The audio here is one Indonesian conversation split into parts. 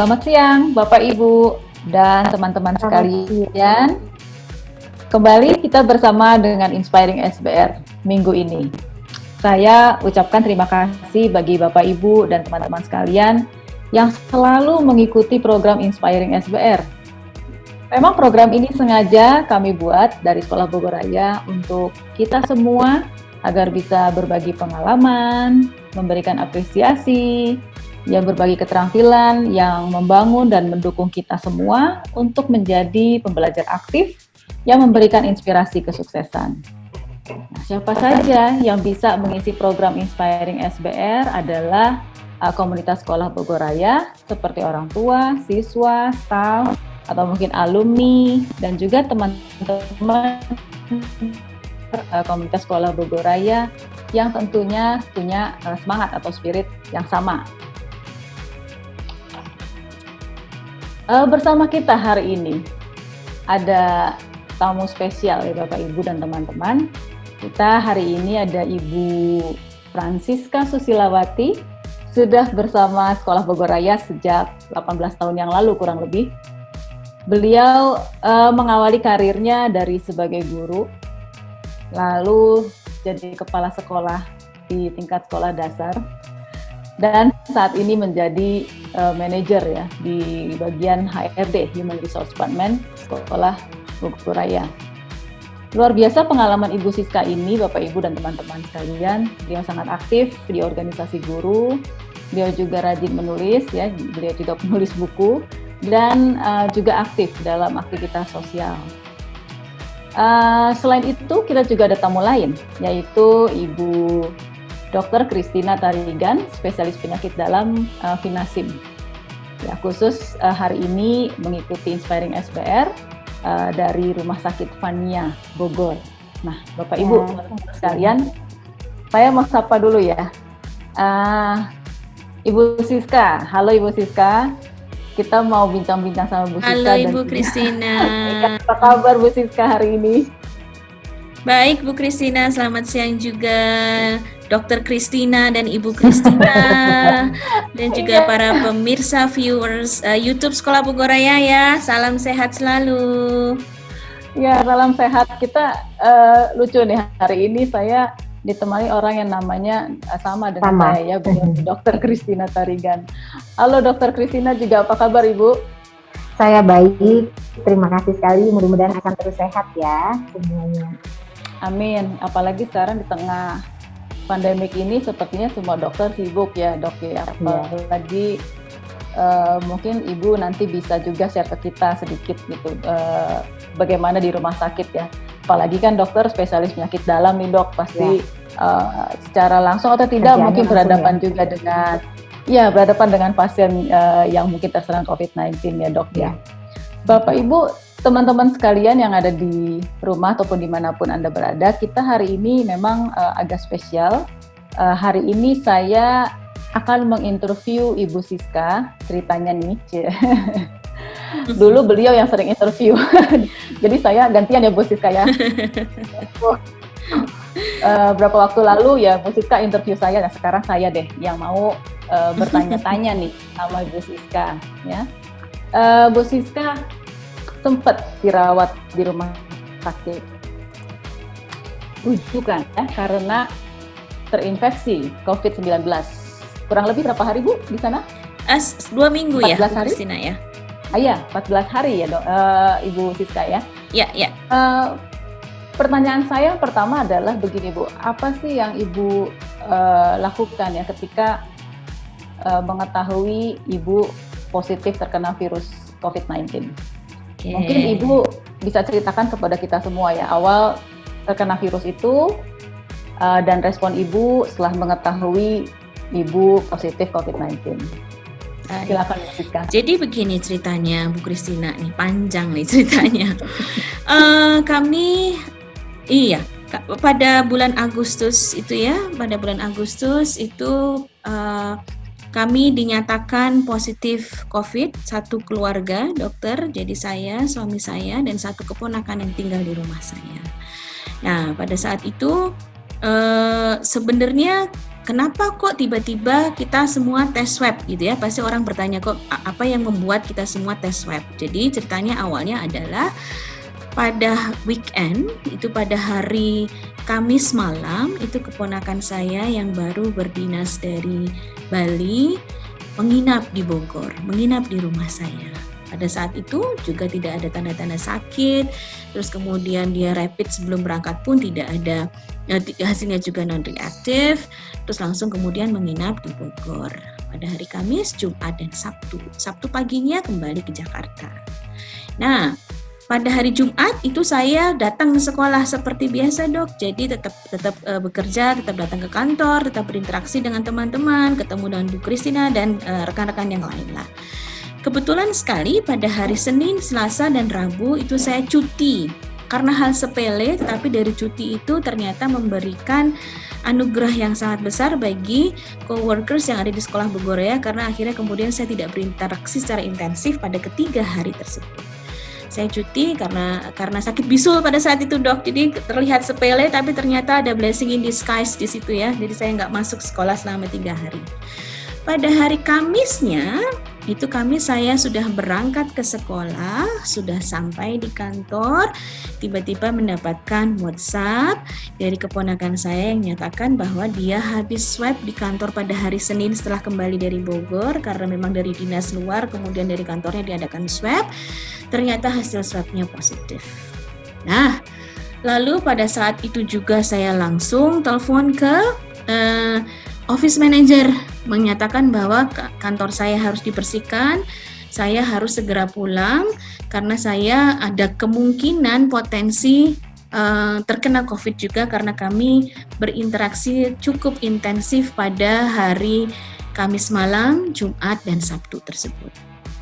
Selamat siang, Bapak, Ibu, dan teman-teman sekalian. Kembali kita bersama dengan Inspiring SBR minggu ini. Saya ucapkan terima kasih bagi Bapak, Ibu, dan teman-teman sekalian yang selalu mengikuti program Inspiring SBR. Memang program ini sengaja kami buat dari Sekolah Bogor Raya untuk kita semua agar bisa berbagi pengalaman, memberikan apresiasi, ya berbagi keterampilan yang membangun dan mendukung kita semua untuk menjadi pembelajar aktif yang memberikan inspirasi kesuksesan. Nah, siapa saja yang bisa mengisi program Inspiring SBR adalah komunitas Sekolah Bogor Raya seperti orang tua, siswa, staf, atau mungkin alumni, dan juga teman-teman komunitas Sekolah Bogor Raya yang tentunya punya semangat atau spirit yang sama. Bersama kita hari ini ada tamu spesial ya Bapak, Ibu, dan teman-teman. Kita hari ini ada Ibu Francisca Susilawati, sudah bersama Sekolah Bogor Raya sejak 18 tahun yang lalu kurang lebih. Beliau mengawali karirnya dari sebagai guru, lalu jadi kepala sekolah di tingkat sekolah dasar, dan saat ini menjadi manajer ya di bagian HRD, Human Resource Department, Sekolah Bogor Raya. Luar biasa pengalaman Ibu Siska ini, Bapak, Ibu, dan teman-teman sekalian. Beliau sangat aktif di organisasi guru, beliau juga rajin menulis ya, beliau juga penulis buku, dan juga aktif dalam aktivitas sosial. Selain itu, kita juga ada tamu lain, yaitu Ibu Dr. Christina Tarigan, spesialis penyakit dalam Finasim. Ya, khusus hari ini mengikuti Inspiring SBR dari Rumah Sakit Fania Bogor. Nah, Bapak, Ibu, teman-teman sekalian, saya mau sapa dulu ya. Ibu Siska, halo Ibu Siska. Kita mau bincang-bincang sama Bu Siska. Halo Ibu Christina. Apa kabar Bu Siska hari ini? Baik Bu Christina, selamat siang juga Dr. Christina dan Ibu Christina dan juga para pemirsa viewers YouTube Sekolah Bogor Raya ya. Salam sehat selalu. Ya, salam sehat. Kita lucu nih, hari ini saya ditemani orang yang namanya sama dengan saya ya, Dr. Christina Tarigan. Halo Dr. Christina, juga apa kabar Ibu? Saya baik, terima kasih sekali. Mudah-mudahan akan terus sehat ya semuanya. Amin. Apalagi sekarang di tengah pandemik ini sepertinya semua dokter sibuk ya dok ya. Apalagi mungkin Ibu nanti bisa juga share ke kita sedikit gitu bagaimana di rumah sakit ya. Apalagi kan dokter spesialis penyakit dalam nih dok, pasti secara langsung atau tidak mungkin berhadapan juga dengan berhadapan dengan pasien yang mungkin terserang COVID-19 ya dok ya. Bapak, Ibu, teman-teman sekalian yang ada di rumah ataupun dimanapun Anda berada, kita hari ini memang agak spesial. Hari ini saya akan menginterview Ibu Siska, ceritanya nih. Dulu beliau yang sering interview, jadi saya gantian ya Bu Siska ya. Berapa waktu lalu ya Bu Siska interview saya, nah sekarang saya deh yang mau bertanya-tanya nih sama Bu Siska ya. Bu Siska sempat dirawat di rumah sakit rujukan ya karena terinfeksi COVID-19. Kurang lebih berapa hari Bu di sana? 2 minggu 14 ya Bu hari? Christina ya. 14 hari ya dok, Ibu Siska ya. Ya. Pertanyaan saya pertama adalah begini Bu, apa sih yang Ibu lakukan ya ketika mengetahui Ibu positif terkena virus COVID-19? Mungkin Ibu bisa ceritakan kepada kita semua ya, awal terkena virus itu dan respon Ibu setelah mengetahui Ibu positif COVID-19. Silakan Bu Siska. Jadi begini ceritanya Bu Christina, nih panjang nih ceritanya. Pada bulan Agustus itu ya, kami dinyatakan positif COVID, satu keluarga dokter, jadi saya, suami saya, dan satu keponakan yang tinggal di rumah saya. Nah, pada saat itu sebenarnya kenapa kok tiba-tiba kita semua tes swab gitu ya? Pasti orang bertanya kok apa yang membuat kita semua tes swab. Jadi ceritanya awalnya adalah pada weekend, itu pada hari Kamis malam, itu keponakan saya yang baru berdinas dari Bali menginap di Bogor, menginap di rumah saya. Pada saat itu juga tidak ada tanda-tanda sakit, terus kemudian dia rapid sebelum berangkat pun tidak ada, hasilnya juga non-reaktif, terus langsung kemudian menginap di Bogor pada hari Kamis, Jumat, dan Sabtu. Sabtu paginya kembali ke Jakarta. Nah, pada hari Jumat itu saya datang ke sekolah seperti biasa, Dok. Jadi tetap bekerja, tetap datang ke kantor, tetap berinteraksi dengan teman-teman, ketemu dengan Bu Christina dan rekan-rekan yang lain lah. Kebetulan sekali pada hari Senin, Selasa, dan Rabu itu saya cuti. Karena hal sepele, tetapi dari cuti itu ternyata memberikan anugerah yang sangat besar bagi coworkers yang ada di Sekolah Bogoraya, karena akhirnya kemudian saya tidak berinteraksi secara intensif pada ketiga hari tersebut. Saya cuti karena sakit bisul pada saat itu, Dok. Jadi terlihat sepele, tapi ternyata ada blessing in disguise di situ ya. Jadi saya nggak masuk sekolah selama 3 hari. Pada hari Kamisnya, itu Kamis saya sudah berangkat ke sekolah, sudah sampai di kantor, tiba-tiba mendapatkan WhatsApp dari keponakan saya yang menyatakan bahwa dia habis swab di kantor pada hari Senin setelah kembali dari Bogor, karena memang dari dinas luar, kemudian dari kantornya diadakan swab, ternyata hasil swabnya positif. Nah, lalu pada saat itu juga saya langsung telepon ke office manager, menyatakan bahwa kantor saya harus dibersihkan, saya harus segera pulang karena saya ada kemungkinan potensi terkena COVID juga karena kami berinteraksi cukup intensif pada hari Kamis malam, Jumat, dan Sabtu tersebut.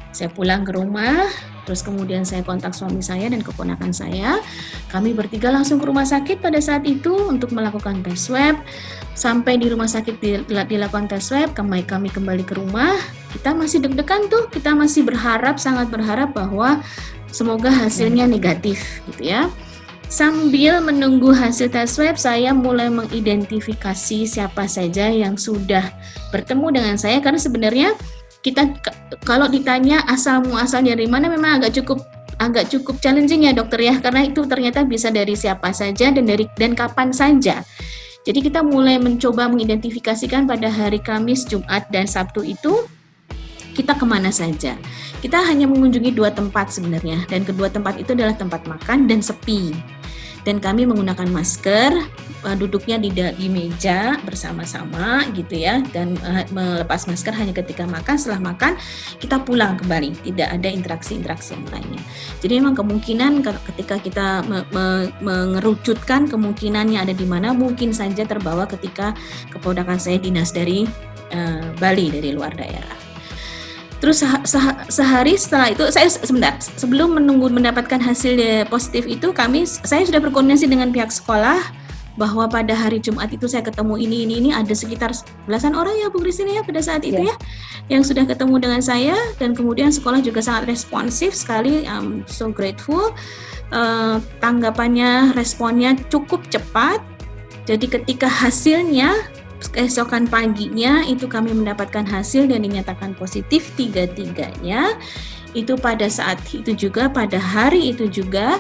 Saya pulang ke rumah, terus kemudian saya kontak suami saya dan keponakan saya. Kami bertiga langsung ke rumah sakit pada saat itu untuk melakukan tes swab. Sampai di rumah sakit dilakukan tes swab, kami kembali ke rumah. Kita masih deg-degan tuh, kita masih sangat berharap bahwa semoga hasilnya negatif gitu ya. Sambil menunggu hasil tes swab, saya mulai mengidentifikasi siapa saja yang sudah bertemu dengan saya, karena sebenarnya kita kalau ditanya asal muasal dari mana memang agak cukup challenging ya, dokter ya, karena itu ternyata bisa dari siapa saja dan kapan saja. Jadi kita mulai mencoba mengidentifikasikan pada hari Kamis, Jumat, dan Sabtu itu kita kemana saja. Kita hanya mengunjungi 2 tempat sebenarnya, dan kedua tempat itu adalah tempat makan dan sepi. Dan kami menggunakan masker, duduknya di meja bersama-sama gitu ya, dan melepas masker hanya ketika makan. Setelah makan kita pulang kembali, tidak ada interaksi-interaksi yang lainnya. Jadi memang kemungkinan ketika kita mengerucutkan kemungkinannya ada di mana, mungkin saja terbawa ketika keponakan saya dinas dari Bali, dari luar daerah. Terus sehari setelah itu, sebelum menunggu mendapatkan hasil positif itu, saya sudah berkoordinasi dengan pihak sekolah bahwa pada hari Jumat itu saya ketemu ini ada sekitar belasan orang ya Bu Christina ya pada saat itu ya, yang sudah ketemu dengan saya, dan kemudian sekolah juga sangat responsif sekali. I'm so grateful. Tanggapannya, responnya cukup cepat. Jadi ketika hasilnya keesokan paginya itu kami mendapatkan hasil dan dinyatakan positif 3-3-nya. Itu pada saat itu juga, pada hari itu juga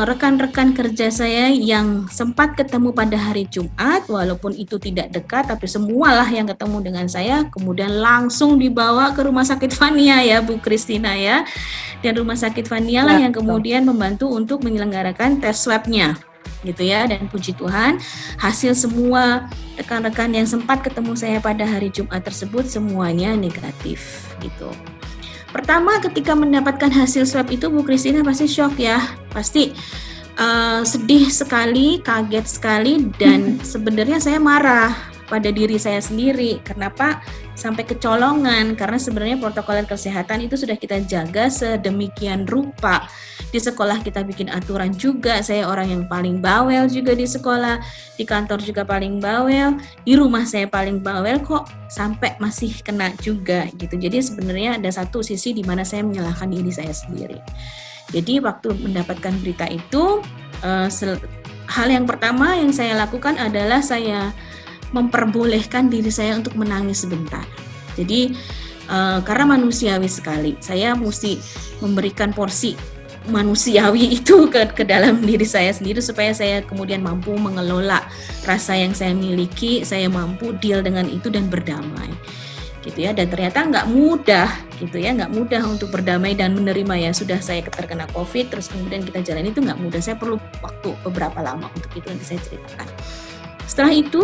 rekan-rekan kerja saya yang sempat ketemu pada hari Jumat, walaupun itu tidak dekat, tapi semualah yang ketemu dengan saya kemudian langsung dibawa ke Rumah Sakit Vania ya Bu Christina ya. Dan Rumah Sakit Vania lah yang kemudian membantu untuk menyelenggarakan tes swabnya gitu ya, dan puji Tuhan hasil semua rekan-rekan yang sempat ketemu saya pada hari Jumat tersebut semuanya negatif gitu. Pertama ketika mendapatkan hasil swab itu Bu Christina pasti shock ya, pasti sedih sekali, kaget sekali, dan sebenarnya saya marah pada diri saya sendiri. Kenapa sampai kecolongan? Karena sebenarnya protokol kesehatan itu sudah kita jaga sedemikian rupa. Di sekolah kita bikin aturan juga, saya orang yang paling bawel juga di sekolah, di kantor juga paling bawel, di rumah saya paling bawel, kok sampai masih kena juga gitu. Jadi sebenarnya ada satu sisi di mana saya menyalahkan diri saya sendiri. Jadi waktu mendapatkan berita itu, hal yang pertama yang saya lakukan adalah saya memperbolehkan diri saya untuk menangis sebentar. Jadi karena manusiawi sekali, saya mesti memberikan porsi manusiawi itu ke dalam diri saya sendiri supaya saya kemudian mampu mengelola rasa yang saya miliki, saya mampu deal dengan itu dan berdamai. Gitu ya, dan ternyata nggak mudah gitu ya, nggak mudah untuk berdamai dan menerima ya sudah saya terkena COVID terus kemudian kita jalan itu nggak mudah, saya perlu waktu beberapa lama untuk itu nanti saya ceritakan. Setelah itu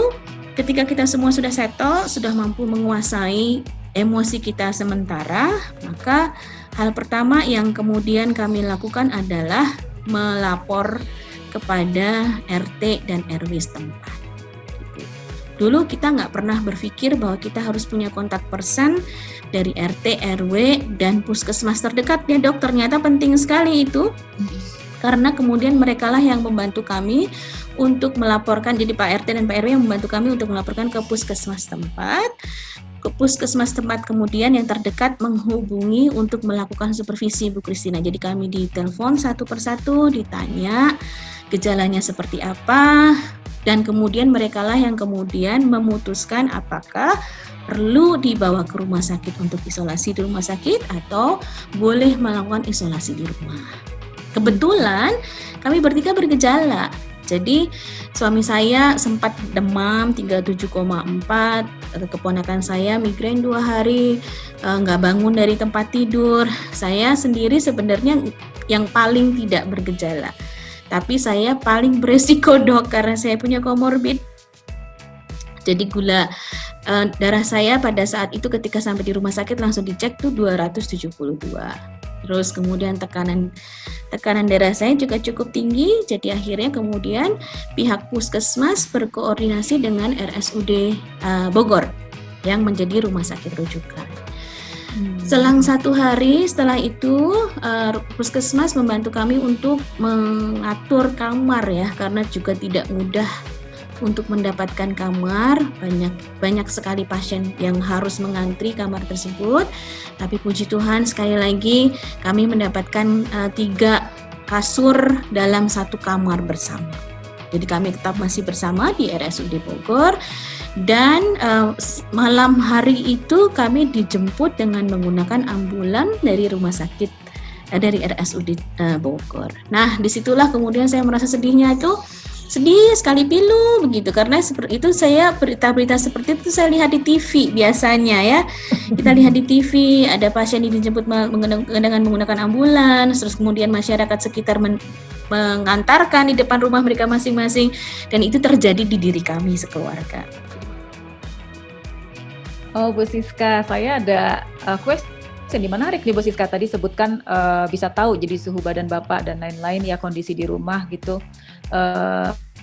ketika kita semua sudah settle, sudah mampu menguasai emosi kita sementara, maka hal pertama yang kemudian kami lakukan adalah melapor kepada RT dan RW setempat. Dulu kita nggak pernah berpikir bahwa kita harus punya kontak person dari RT, RW, dan puskesmas terdekat ya dok, ternyata penting sekali itu. Karena kemudian merekalah yang membantu kami untuk melaporkan, jadi Pak RT dan Pak RW yang membantu kami untuk melaporkan ke puskesmas tempat. Ke puskesmas tempat kemudian yang terdekat menghubungi untuk melakukan supervisi Bu Christina. Jadi kami ditelepon satu persatu, ditanya gejalanya seperti apa, dan kemudian merekalah yang kemudian memutuskan apakah perlu dibawa ke rumah sakit untuk isolasi di rumah sakit atau boleh melakukan isolasi di rumah. Kebetulan kami bertiga bergejala. Jadi suami saya sempat demam 37,4, keponakan saya migrain 2 hari, nggak bangun dari tempat tidur. Saya sendiri sebenarnya yang paling tidak bergejala. Tapi saya paling beresiko dok karena saya punya komorbid. Jadi gula darah saya pada saat itu ketika sampai di rumah sakit langsung dicek tuh 272. Terus kemudian tekanan darah saya juga cukup tinggi. Jadi akhirnya kemudian pihak puskesmas berkoordinasi dengan RSUD Bogor yang menjadi rumah sakit rujukan. Selang 1 hari setelah itu puskesmas membantu kami untuk mengatur kamar ya, karena juga tidak mudah untuk mendapatkan kamar, banyak sekali pasien yang harus mengantri kamar tersebut. Tapi puji Tuhan sekali lagi kami mendapatkan 3 kasur dalam 1 kamar bersama. Jadi kami tetap masih bersama di RSUD Bogor. Dan malam hari itu kami dijemput dengan menggunakan ambulan dari rumah sakit dari RSUD Bogor. Nah disitulah kemudian saya merasa sedih sekali pilu begitu, karena seperti itu saya berita-berita seperti itu saya lihat di TV biasanya ya. Kita lihat di TV ada pasien yang dijemput dengan menggunakan ambulans, terus kemudian masyarakat sekitar mengantarkan di depan rumah mereka masing-masing, dan itu terjadi di diri kami sekeluarga. Oh Bu Siska, saya ada question di menarik nih Bu Siska, tadi sebutkan bisa tahu jadi suhu badan Bapak dan lain-lain ya, kondisi di rumah gitu,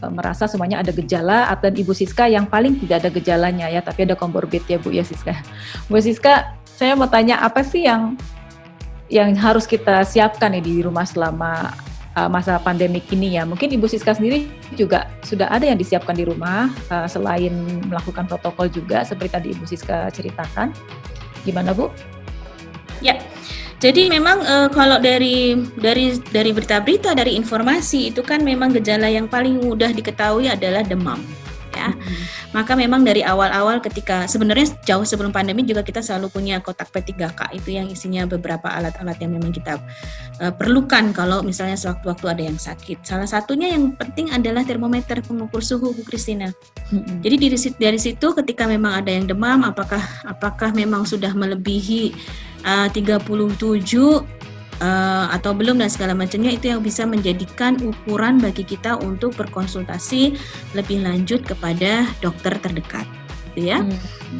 merasa semuanya ada gejala, dan Ibu Siska yang paling tidak ada gejalanya ya, tapi ada komorbid ya Bu ya Siska. Bu Siska, saya mau tanya apa sih yang harus kita siapkan nih di rumah selama masa pandemik ini ya? Mungkin Ibu Siska sendiri juga sudah ada yang disiapkan di rumah selain melakukan protokol juga seperti tadi Ibu Siska ceritakan. Gimana Bu? Ya, jadi memang kalau dari berita-berita, dari informasi itu kan memang gejala yang paling mudah diketahui adalah demam. Ya, maka memang dari awal-awal ketika sebenarnya jauh sebelum pandemi juga kita selalu punya kotak P3K itu yang isinya beberapa alat-alat yang memang kita perlukan kalau misalnya sewaktu-waktu ada yang sakit. Salah satunya yang penting adalah termometer pengukur suhu Bu Christina. Jadi dari situ ketika memang ada yang demam, apakah memang sudah melebihi 37 atau belum dan segala macamnya, itu yang bisa menjadikan ukuran bagi kita untuk berkonsultasi lebih lanjut kepada dokter terdekat, gitu ya.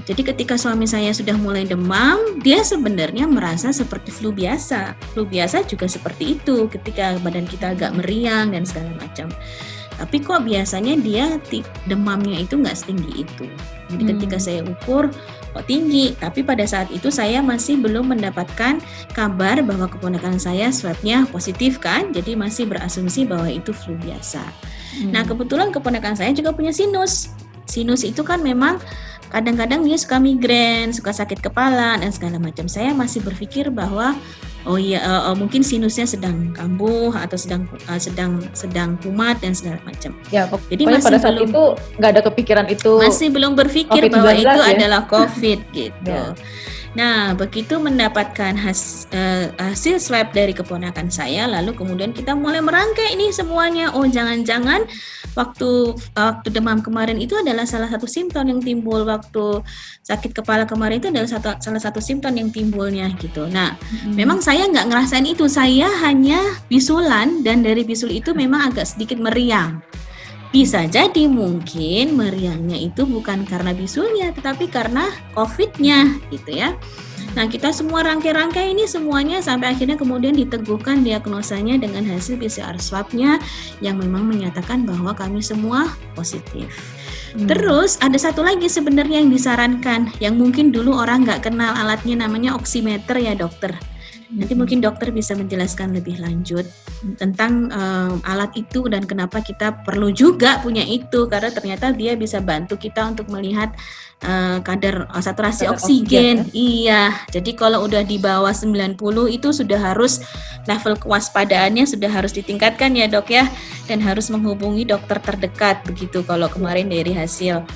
Jadi ketika suami saya sudah mulai demam, dia sebenarnya merasa seperti flu biasa. Flu biasa juga seperti itu, ketika badan kita agak meriang dan segala macam. Tapi kok biasanya dia demamnya itu nggak setinggi itu. Jadi ketika saya ukur kok tinggi, tapi pada saat itu saya masih belum mendapatkan kabar bahwa keponakan saya swabnya positif kan, jadi masih berasumsi bahwa itu flu biasa. Nah kebetulan keponakan saya juga punya sinus. Sinus itu kan memang kadang-kadang dia suka migrain, suka sakit kepala dan segala macam. Saya masih berpikir bahwa Oh iya, mungkin sinusnya sedang kambuh atau sedang kumat dan segala macam. Ya, Jadi pokoknya masih pada saat belum itu nggak ada kepikiran itu masih belum berpikir COVID-19 bahwa itu ya. adalah COVID gitu. Ya. Nah, begitu mendapatkan hasil swab dari keponakan saya, lalu kemudian kita mulai merangkai ini semuanya. Oh, jangan-jangan waktu demam kemarin itu adalah salah satu simptom yang timbul, waktu sakit kepala kemarin itu adalah salah satu simptom yang timbulnya gitu. Nah, memang saya nggak ngerasain itu, saya hanya bisulan dan dari bisul itu memang agak sedikit meriang. Bisa jadi mungkin meriangnya itu bukan karena bisulnya, tetapi karena COVID-nya gitu ya. Nah, kita semua rangkai-rangkai ini semuanya sampai akhirnya kemudian diteguhkan diagnosanya dengan hasil PCR swab-nya yang memang menyatakan bahwa kami semua positif. Terus ada satu lagi sebenarnya yang disarankan, yang mungkin dulu orang nggak kenal alatnya, namanya oximeter ya dokter. Nanti mungkin dokter bisa menjelaskan lebih lanjut tentang alat itu dan kenapa kita perlu juga punya itu, karena ternyata dia bisa bantu kita untuk melihat kadar saturasi oksigen. Iya, jadi kalau udah di bawah 90 itu sudah harus level kewaspadaannya sudah harus ditingkatkan ya dok ya, dan harus menghubungi dokter terdekat begitu kalau kemarin dari hasil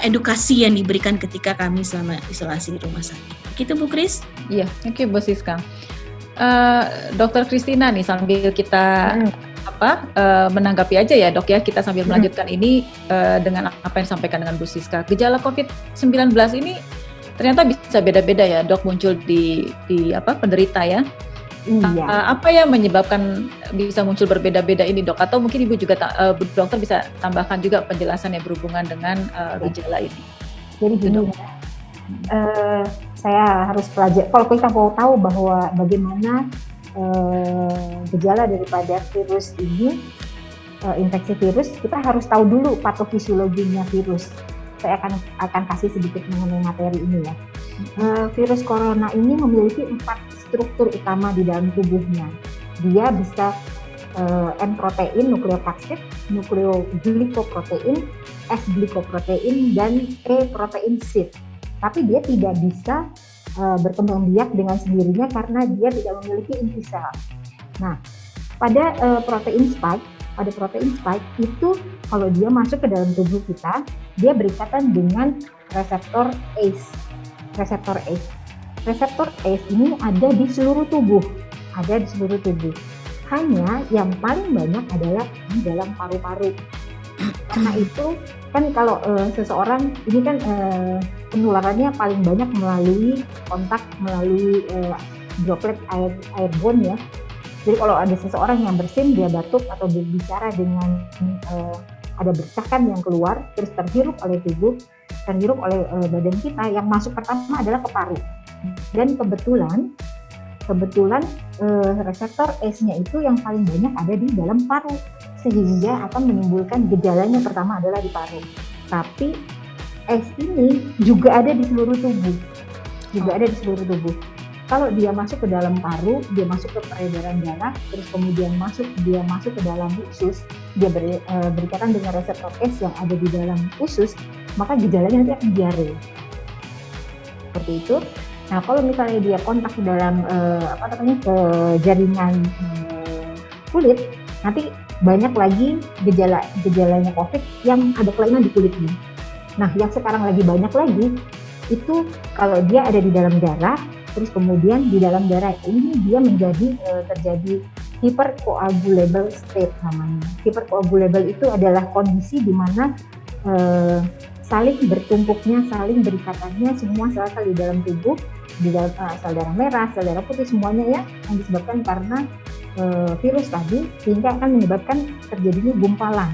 edukasi yang diberikan ketika kami selama isolasi di rumah sakit. Gitu Bu Kris? Iya, thank you Bu Siska. Dokter Kristina nih, sambil kita menanggapi aja ya dok ya, kita sambil melanjutkan ini dengan apa yang disampaikan dengan Bu Siska. Gejala COVID-19 ini ternyata bisa beda-beda ya dok, muncul di penderita ya. Iya. Apa yang menyebabkan bisa muncul berbeda-beda ini dok? Atau mungkin Ibu juga Bu dokter bisa tambahkan juga penjelasan yang berhubungan dengan gejala ini. Jadi gini, saya harus pelajari. Kalau kita mau tahu bahwa bagaimana gejala daripada virus ini, infeksi virus, kita harus tahu dulu patofisiologinya virus. Saya akan kasih sedikit mengenai materi ini ya. Virus corona ini memiliki 4 struktur utama di dalam tubuhnya. Dia bisa N-protein, nukleokapsid, nukleoglikoprotein, S-glikoprotein, dan E-protein sheet. Tapi dia tidak bisa berkembang biak dengan sendirinya karena dia tidak memiliki inti sel. Nah, pada protein spike itu kalau dia masuk ke dalam tubuh kita, dia berikatan dengan reseptor ACE. Reseptor ACE ini ada di seluruh tubuh. Hanya yang paling banyak adalah di dalam paru-paru. Karena itu kan kalau seseorang ini kan penularannya paling banyak melalui kontak, melalui droplet airborne ya. Jadi kalau ada seseorang yang bersin, dia batuk atau berbicara dengan ada bercakan yang keluar, terus terhirup oleh tubuh, terhirup oleh badan kita, yang masuk pertama adalah ke paru. Dan kebetulan reseptor ACE-nya itu yang paling banyak ada di dalam paru, sehingga akan menimbulkan gejalanya pertama adalah di paru. Tapi ACE ini juga ada di seluruh tubuh. Kalau dia masuk ke dalam paru, dia masuk ke peredaran darah, terus kemudian dia masuk ke dalam usus, dia berikatan dengan reseptor ACE yang ada di dalam usus, maka gejalanya nanti akan diare. Seperti itu. Nah, kalau misalnya dia kontak di dalam ke jaringan kulit, nanti banyak lagi gejalanya COVID yang ada kelainan di kulitnya. Nah, yang sekarang lagi banyak lagi itu kalau dia ada di dalam darah, terus kemudian di dalam darah ini dia terjadi hypercoagulable state namanya. Hypercoagulable itu adalah kondisi di mana saling bertumpuknya, saling berikatannya semua sel-sel di dalam tubuh, di dalam sel darah merah, sel darah putih semuanya ya, yang disebabkan karena virus tadi, sehingga akan menyebabkan terjadinya gumpalan.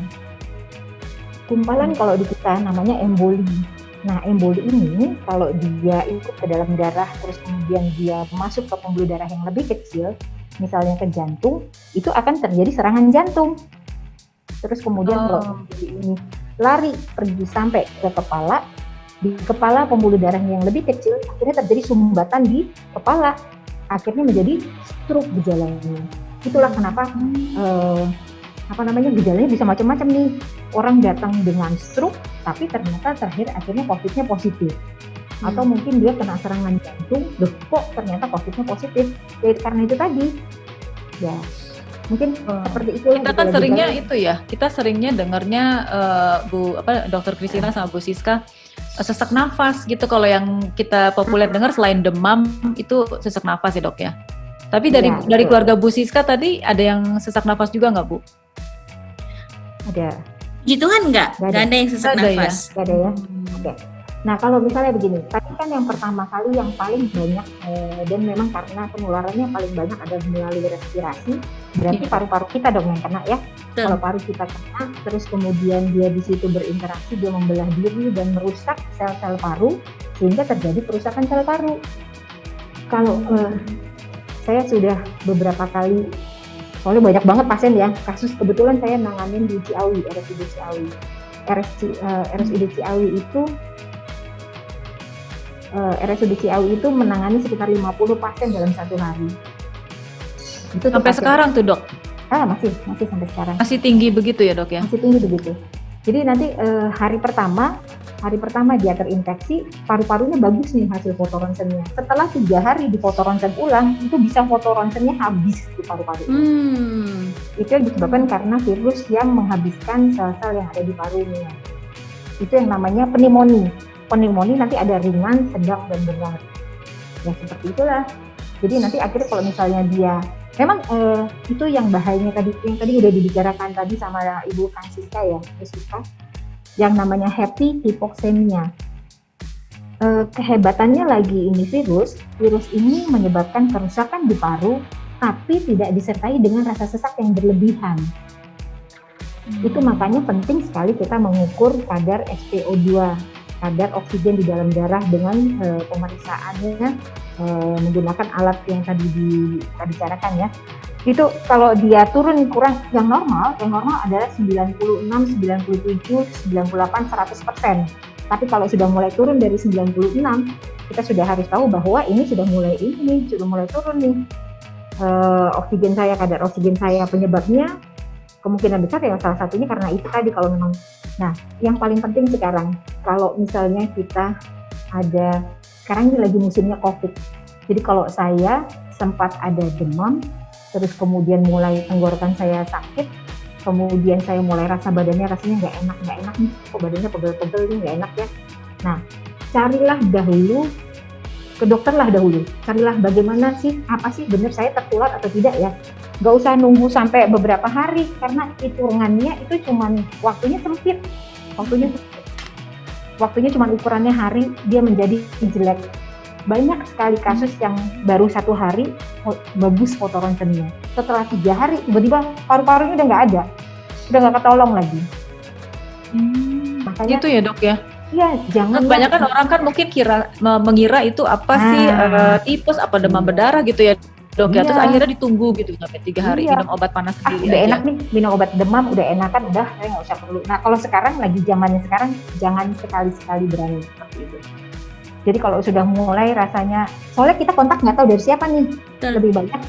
Gumpalan kalau di kita namanya emboli. Nah, emboli ini kalau dia ikut ke dalam darah, terus kemudian dia masuk ke pembuluh darah yang lebih kecil, misalnya ke jantung, itu akan terjadi serangan jantung. Terus kemudian kalau ini lari pergi sampai ke kepala, di kepala pembuluh darah yang lebih kecil akhirnya terjadi sumbatan di kepala, akhirnya menjadi stroke gejalanya. Itulah kenapa gejalanya bisa macam-macam nih. Orang datang dengan stroke tapi ternyata akhirnya COVID-nya positif. Atau mungkin dia kena serangan jantung, loh kok ternyata COVID-nya positif. Ya karena itu tadi. Ya, mungkin seperti itu. Kita kan seringnya itu ya, kita seringnya dengarnya Dokter Kristina sama Bu Siska sesak nafas gitu. Kalau yang kita populer dengar selain demam itu sesak nafas ya dok ya. Tapi dari keluarga Bu Siska tadi ada yang sesak nafas juga nggak Bu? Ada. Gitu kan nggak ada yang sesak nafas. Nggak ada ya. Oke. Nah kalau misalnya begini, tadi kan yang pertama kali yang paling banyak dan memang karena penularannya paling banyak ada melalui respirasi, berarti paru-paru kita dong yang kena ya. Kalau paru kita kena, terus kemudian dia di situ berinteraksi, dia membelah diri dan merusak sel-sel paru sehingga terjadi kerusakan sel paru. Kalau saya sudah beberapa kali, soalnya banyak banget pasien ya, kasus kebetulan saya nanganin di Ciawi, RSUD Ciawi. RSUD Ciawi itu RSUD Ciawi itu menangani sekitar 50 pasien dalam satu hari. Itu sampai sekarang tuh dok? Masih sampai sekarang. Masih tinggi begitu ya dok ya? Masih tinggi begitu. Jadi nanti hari pertama dia terinfeksi, paru-parunya bagus nih hasil fotoronsennya. Setelah 3 hari di fotoronsen ulang, itu bisa fotoronsennya habis di paru-paru. Itu yang disebabkan karena virus yang menghabiskan sel-sel yang ada di parunya. Itu yang namanya pneumonia. Pneumonia nanti ada ringan, sedang, dan berat. Ya seperti itulah. Jadi nanti akhirnya kalau misalnya dia memang itu yang bahayanya yang tadi udah dibicarakan tadi sama Ibu Francisca ya, yang namanya happy hypoxemia. Kehebatannya lagi ini virus ini menyebabkan kerusakan di paru, tapi tidak disertai dengan rasa sesak yang berlebihan. Itu makanya penting sekali kita mengukur kadar SpO2, kadar oksigen di dalam darah dengan pemeriksaannya menggunakan alat yang tadi dibicarakan ya. Itu kalau dia turun kurang yang normal adalah 96, 97, 98, 100%. Tapi kalau sudah mulai turun dari 96, kita sudah harus tahu bahwa ini sudah mulai turun nih. Kadar oksigen saya penyebabnya kemungkinan besar ya salah satunya karena itu tadi kalau memang. Nah, yang paling penting sekarang, kalau misalnya kita sekarang ini lagi musimnya COVID. Jadi kalau saya sempat ada demam, terus kemudian mulai tenggorokan saya sakit, kemudian saya mulai rasanya nggak enak nih, kok badannya pegel-pegel nih, nggak enak ya. Nah, carilah bagaimana sih, apa sih benar saya tertular atau tidak ya. Nggak usah nunggu sampai beberapa hari, karena hitungannya itu cuman waktunya sempit. Waktunya cuma ukurannya hari, dia menjadi jelek. Banyak sekali kasus yang baru 1 hari bagus fotoronsennya. Setelah 3 hari tiba-tiba paru-parunya udah nggak ada, udah nggak ketolong lagi. Makanya itu ya dok ya? Iya, jangan. Kebanyakan orang kan mungkin mengira itu apa sih tipes, apa demam berdarah gitu ya dok ya. Terus akhirnya ditunggu gitu sampai 3 hari minum obat panas sendiri udah aja. Enak nih minum obat demam, udah enakan, udah saya nggak usah perlu. Nah kalau sekarang lagi zamannya sekarang, jangan sekali-sekali berani seperti itu. Jadi kalau sudah mulai rasanya, soalnya kita kontak nggak tahu dari siapa nih, lebih banyak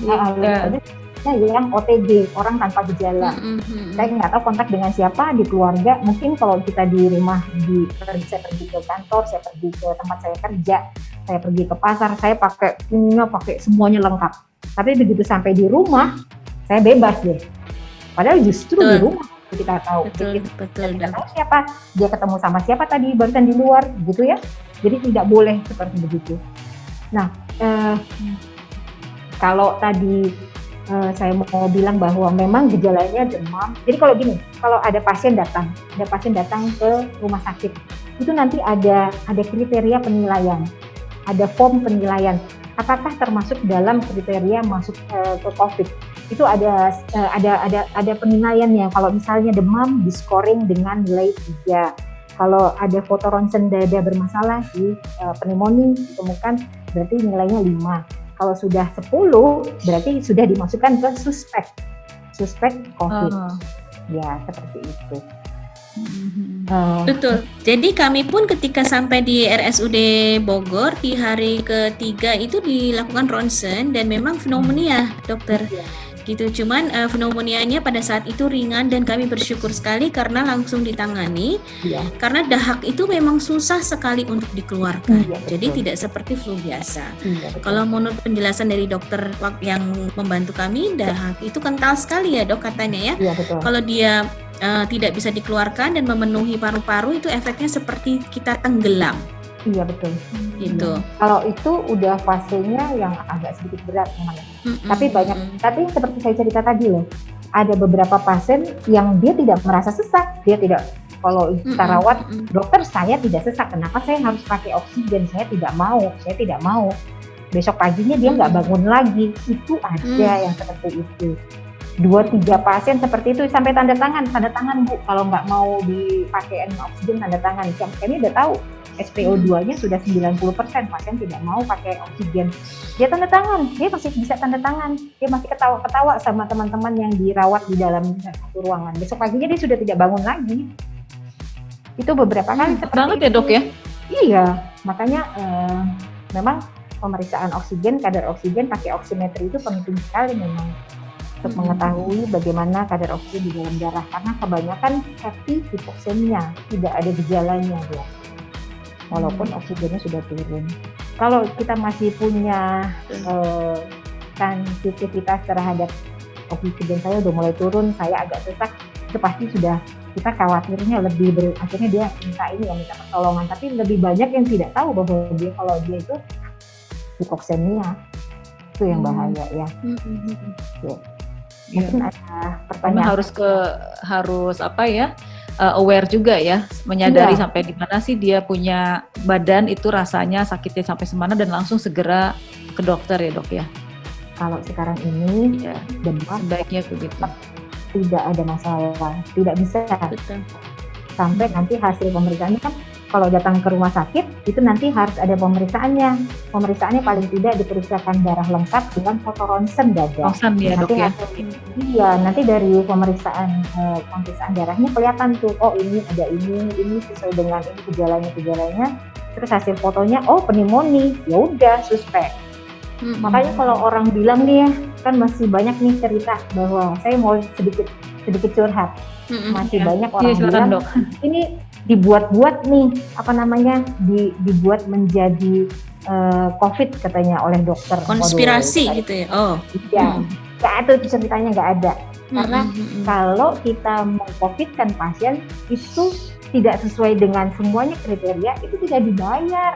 yang OTG, orang tanpa gejala. Saya nggak tahu kontak dengan siapa di keluarga. Mungkin kalau kita di rumah, saya pergi ke kantor, saya pergi ke tempat saya kerja, saya pergi ke pasar, saya pakai semuanya lengkap. Tapi begitu sampai di rumah, saya bebas deh. Padahal justru di rumah kita tahu. Betul. Kita tahu siapa, dia ketemu sama siapa tadi barusan di luar, gitu ya. Jadi tidak boleh seperti begitu. Nah, kalau tadi saya mau bilang bahwa memang gejalanya demam. Jadi kalau gini, kalau ada pasien datang ke rumah sakit, itu nanti ada kriteria penilaian, ada form penilaian. Apakah termasuk dalam kriteria masuk ke COVID? Itu ada penilaiannya. Kalau misalnya demam, di-scoring dengan nilai 3. Kalau ada fotoronsen dada bermasalah di pneumonia ditemukan, berarti nilainya 5. Kalau sudah 10, berarti sudah dimasukkan ke suspek COVID. Ya, seperti itu. Betul. Jadi kami pun ketika sampai di RSUD Bogor di hari ketiga itu dilakukan ronsen dan memang pneumonia, dokter. gitu. Cuman pneumonia-nya pada saat itu ringan dan kami bersyukur sekali karena langsung ditangani. Iya. Karena dahak itu memang susah sekali untuk dikeluarkan. Iya, betul. Jadi tidak seperti flu biasa. Iya, betul. Kalau menurut penjelasan dari dokter yang membantu kami, dahak itu kental sekali ya dok katanya ya. Iya, betul. Kalau dia tidak bisa dikeluarkan dan memenuhi paru-paru itu efeknya seperti kita tenggelam Iya, betul. gitu. Kalau itu udah fasenya yang agak sedikit berat memang. Tapi tapi seperti saya cerita tadi loh, ada beberapa pasien yang dia tidak merasa sesak, dia tidak, kalau kita rawat, dokter saya tidak sesak, kenapa saya harus pakai oksigen, saya tidak mau. Besok paginya dia nggak bangun lagi, itu ada yang seperti itu. 2-3 pasien seperti itu sampai tanda tangan Bu, kalau nggak mau dipakai oksigen tanda tangan. Kami udah tahu SpO2-nya sudah 90%, pasien tidak mau pakai oksigen. Dia tanda tangan, dia masih bisa tanda tangan, dia masih ketawa-ketawa sama teman-teman yang dirawat di dalam satu ruangan. Besok paginya dia sudah tidak bangun lagi. Itu beberapa kali seperti banget itu. Ya dok ya? Iya, makanya memang pemeriksaan oksigen, kadar oksigen pakai oximetri itu penting sekali memang untuk mengetahui bagaimana kadar oksigen di dalam darah, karena kebanyakan happy hipoksemia, tidak ada gejalanya dia. Walaupun oksigennya sudah turun. Kalau kita masih punya sensitivitas terhadap oksigen saya udah mulai turun, saya agak sesak, itu pasti sudah kita khawatirnya akhirnya dia minta pertolongan. Tapi lebih banyak yang tidak tahu bahwa kalau dia itu hipoksemia, itu yang bahaya ya. Mungkin ada pertanyaan. Harus apa ya? Aware juga ya, menyadari sampai di mana sih dia punya badan itu rasanya sakitnya sampai semana dan langsung segera ke dokter ya dok ya. Kalau sekarang ini demam sebaiknya begitu. Tidak ada masalah, tidak bisa. Betul. Sampai nanti hasil pemeriksaannya kan kalau datang ke rumah sakit itu nanti harus ada pemeriksaannya. Pemeriksaannya paling tidak diperiksakan darah lengkap dengan foto ronsen dada. Ronsen ya dok ya. Iya, nanti dari pemeriksaan darahnya kelihatan tuh, oh ini ada ini sesuai dengan ini gejalanya. Terus hasil fotonya, oh pneumonia, ya udah suspek. Makanya kalau orang bilang nih ya, kan masih banyak nih cerita bahwa saya mau sedikit curhat. Masih banyak orang bilang dok, ini dibuat-buat nih, dibuat menjadi COVID katanya oleh dokter. Konspirasi gitu ya? Oh. Iya, nggak ada ceritanya, nggak ada. Karena kalau kita meng-COVID-kan pasien itu tidak sesuai dengan semuanya kriteria, itu tidak dibayar.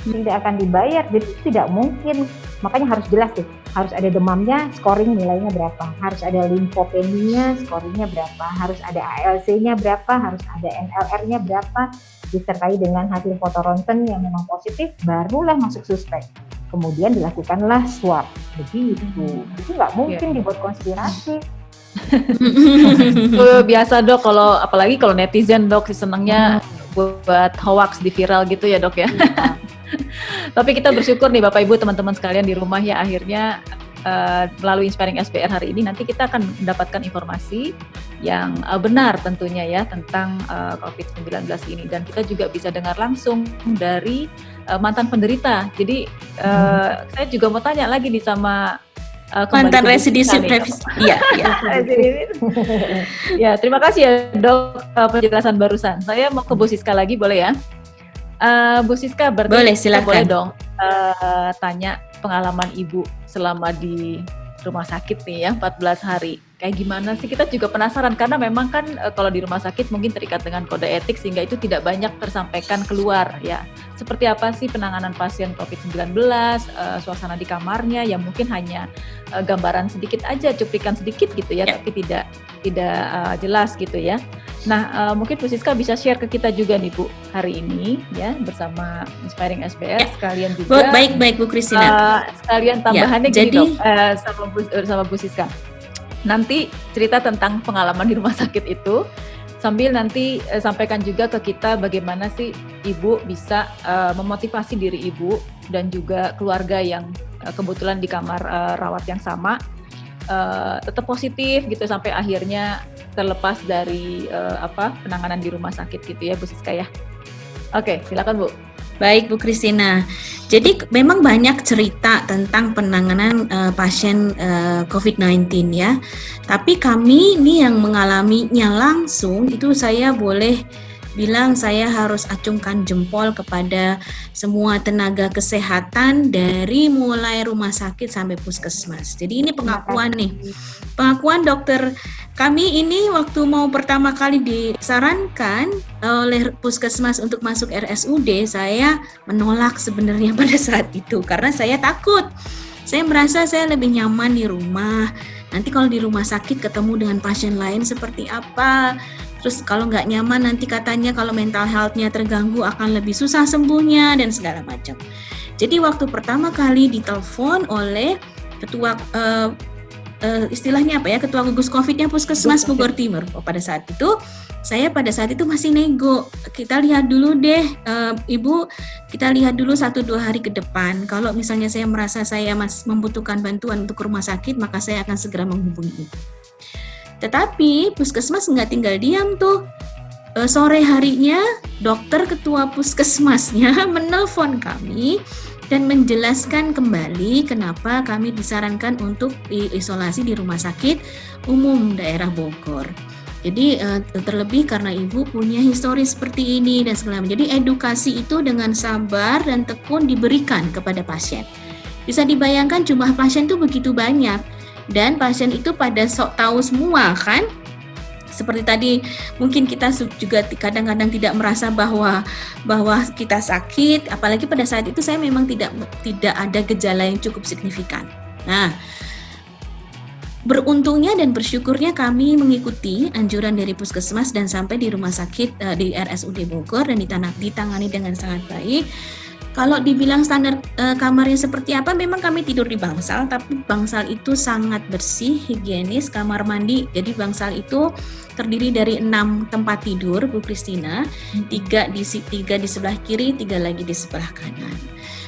Tidak akan dibayar, jadi tidak mungkin. Makanya harus jelas tuh, harus ada demamnya, scoring nilainya berapa, harus ada limfopeninya, scoringnya berapa, harus ada ALC-nya berapa, harus ada NLR-nya berapa, disertai dengan hasil foto ronsen yang memang positif, barulah masuk suspek. Kemudian dilakukanlah swab. Begitu. Itu nggak mungkin dibuat konspirasi. Biasa dok, apalagi kalau netizen dok senangnya buat hoax di viral gitu ya dok ya. Tapi kita bersyukur nih Bapak Ibu teman-teman sekalian di rumah ya, akhirnya melalui Inspiring SBR hari ini nanti kita akan mendapatkan informasi yang benar tentunya ya tentang COVID-19 ini, dan kita juga bisa dengar langsung dari mantan penderita. Jadi saya juga mau tanya lagi nih sama mantan residisi iya. Ya, terima kasih ya dok penjelasan barusan. Saya mau ke Bu Siska lagi, boleh ya? Bu Siska, berarti boleh, silakan. Boleh dong tanya pengalaman Ibu selama di rumah sakit nih ya, 14 hari. Kayak gimana sih? Kita juga penasaran karena memang kan kalau di rumah sakit mungkin terikat dengan kode etik sehingga itu tidak banyak tersampaikan keluar ya. Seperti apa sih penanganan pasien COVID-19, suasana di kamarnya yang mungkin hanya gambaran sedikit aja, cuplikan sedikit gitu ya, tapi tidak jelas gitu ya. Nah, mungkin Bu Siska bisa share ke kita juga nih Bu hari ini ya bersama Inspiring SBR sekalian juga. Baik Bu Christina. Sekalian tambahannya gini dok, sama Bu Siska. Nanti cerita tentang pengalaman di rumah sakit itu, sambil nanti sampaikan juga ke kita bagaimana sih Ibu bisa memotivasi diri Ibu dan juga keluarga yang kebetulan di kamar rawat yang sama tetap positif gitu sampai akhirnya terlepas dari penanganan di rumah sakit gitu ya Bu Siska ya. Oke, silakan Bu. Baik Bu Christina. Jadi memang banyak cerita tentang penanganan pasien COVID-19 ya. Tapi kami ini yang mengalaminya langsung itu saya boleh bilang saya harus acungkan jempol kepada semua tenaga kesehatan dari mulai rumah sakit sampai puskesmas. Jadi ini pengakuan nih. Pengakuan dokter kami ini waktu mau pertama kali disarankan oleh puskesmas untuk masuk RSUD, saya menolak sebenarnya pada saat itu karena saya takut. Saya merasa saya lebih nyaman di rumah. Nanti kalau di rumah sakit ketemu dengan pasien lain seperti apa? Terus kalau nggak nyaman nanti katanya kalau mental health-nya terganggu akan lebih susah sembuhnya dan segala macam. Jadi waktu pertama kali ditelepon oleh ketua istilahnya apa ya, ketua gugus COVID-nya Puskesmas Bogor Timur. Pada saat itu masih nego. Kita lihat dulu deh, Ibu, kita lihat dulu 1-2 hari ke depan. Kalau misalnya saya merasa saya masih membutuhkan bantuan untuk rumah sakit, maka saya akan segera menghubungi Ibu. Tetapi puskesmas nggak tinggal diam tuh. Sore harinya dokter ketua puskesmasnya menelpon kami dan menjelaskan kembali kenapa kami disarankan untuk isolasi di rumah sakit umum daerah Bogor. Jadi terlebih karena Ibu punya histori seperti ini dan segala macam. Jadi edukasi itu dengan sabar dan tekun diberikan kepada pasien. Bisa dibayangkan jumlah pasien itu begitu banyak. Dan pasien itu pada sok tahu semua kan, seperti tadi mungkin kita juga kadang-kadang tidak merasa bahwa kita sakit, apalagi pada saat itu saya memang tidak ada gejala yang cukup signifikan. Nah, beruntungnya dan bersyukurnya kami mengikuti anjuran dari puskesmas dan sampai di rumah sakit di RSUD Bogor dan ditangani dengan sangat baik. Kalau dibilang standar kamarnya seperti apa, memang kami tidur di bangsal, tapi bangsal itu sangat bersih, higienis, kamar mandi. Jadi bangsal itu terdiri dari 6 tempat tidur, Bu Christina, 3 di sebelah kiri, 3 lagi di sebelah kanan.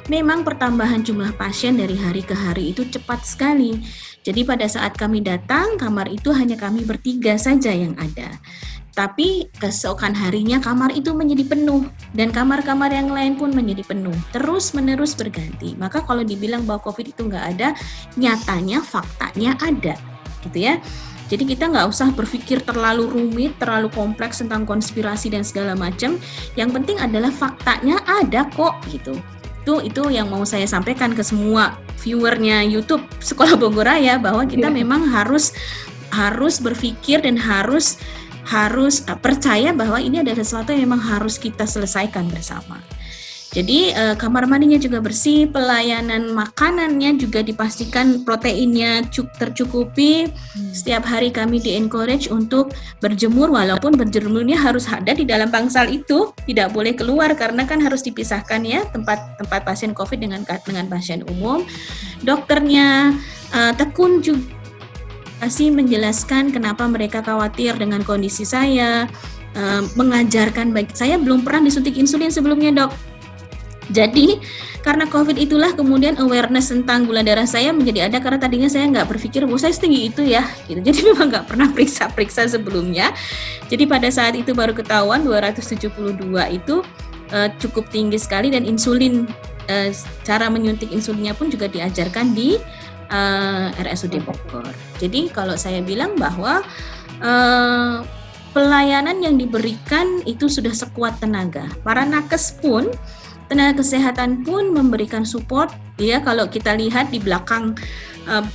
Memang pertambahan jumlah pasien dari hari ke hari itu cepat sekali. Jadi pada saat kami datang, kamar itu hanya kami bertiga saja yang ada. Tapi keesokan harinya kamar itu menjadi penuh dan kamar-kamar yang lain pun menjadi penuh, terus-menerus berganti. Maka kalau dibilang bahwa COVID itu nggak ada, nyatanya faktanya ada, gitu ya. Jadi kita nggak usah berpikir terlalu rumit, terlalu kompleks tentang konspirasi dan segala macam. Yang penting adalah faktanya ada kok, gitu. Itu yang mau saya sampaikan ke semua viewernya YouTube Sekolah Bogoraya bahwa kita memang harus berpikir dan harus percaya bahwa ini adalah sesuatu yang memang harus kita selesaikan bersama. Jadi kamar mandinya juga bersih, pelayanan makanannya juga dipastikan proteinnya tercukupi. Setiap hari kami di-encourage untuk berjemur, walaupun berjemurnya harus ada di dalam bangsal itu, tidak boleh keluar karena kan harus dipisahkan ya tempat pasien COVID dengan pasien umum. Dokternya tekun juga menjelaskan kenapa mereka khawatir dengan kondisi saya, mengajarkan saya belum pernah disuntik insulin sebelumnya, Dok. Jadi karena COVID itulah kemudian awareness tentang gula darah saya menjadi ada karena tadinya saya nggak berpikir bahwa saya setinggi itu ya, gitu. Jadi memang nggak pernah periksa sebelumnya. Jadi pada saat itu baru ketahuan 272 itu cukup tinggi sekali dan insulin cara menyuntik insulinnya pun juga diajarkan di RSUD Bogor. Jadi kalau saya bilang bahwa pelayanan yang diberikan itu sudah sekuat tenaga. Para nakes pun, tenaga kesehatan pun memberikan support. Ya, kalau kita lihat di belakang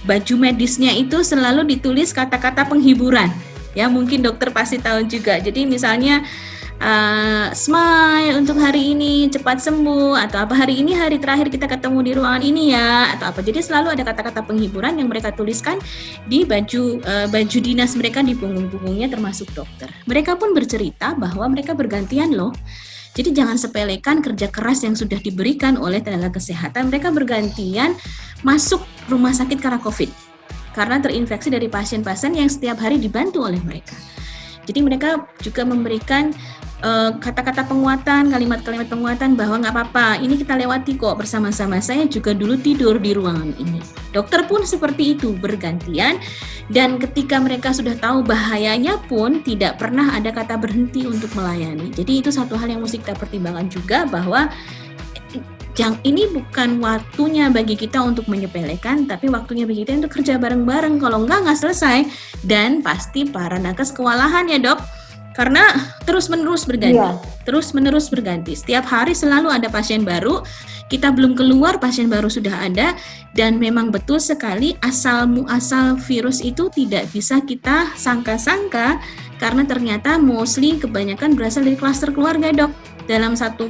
baju medisnya itu selalu ditulis kata-kata penghiburan. Ya, mungkin dokter pasti tahu juga. Jadi misalnya smile untuk hari ini, cepat sembuh, atau apa hari ini hari terakhir kita ketemu di ruangan ini ya, atau apa. Jadi selalu ada kata-kata penghiburan yang mereka tuliskan di baju dinas mereka di punggung-punggungnya termasuk dokter. Mereka pun bercerita bahwa mereka bergantian loh. Jadi jangan sepelekan kerja keras yang sudah diberikan oleh tenaga kesehatan. Mereka bergantian masuk rumah sakit karena COVID, karena terinfeksi dari pasien-pasien yang setiap hari dibantu oleh mereka. Jadi mereka juga memberikan kata-kata penguatan, kalimat-kalimat penguatan bahwa nggak apa-apa, ini kita lewati kok bersama-sama. Saya juga dulu tidur di ruangan ini. Dokter pun seperti itu, bergantian. Dan ketika mereka sudah tahu bahayanya pun tidak pernah ada kata berhenti untuk melayani. Jadi itu satu hal yang mesti kita pertimbangkan juga bahwa ini bukan waktunya bagi kita untuk menyepelekan, tapi waktunya bagi kita untuk kerja bareng-bareng. Kalau nggak selesai. Dan pasti para nakes kewalahan ya dok, karena terus-menerus berganti. Iya. Terus-menerus berganti. Setiap hari selalu ada pasien baru, kita belum keluar, pasien baru sudah ada, dan memang betul sekali asal-muasal virus itu tidak bisa kita sangka-sangka, karena ternyata mostly kebanyakan berasal dari klaster keluarga dok. Dalam satu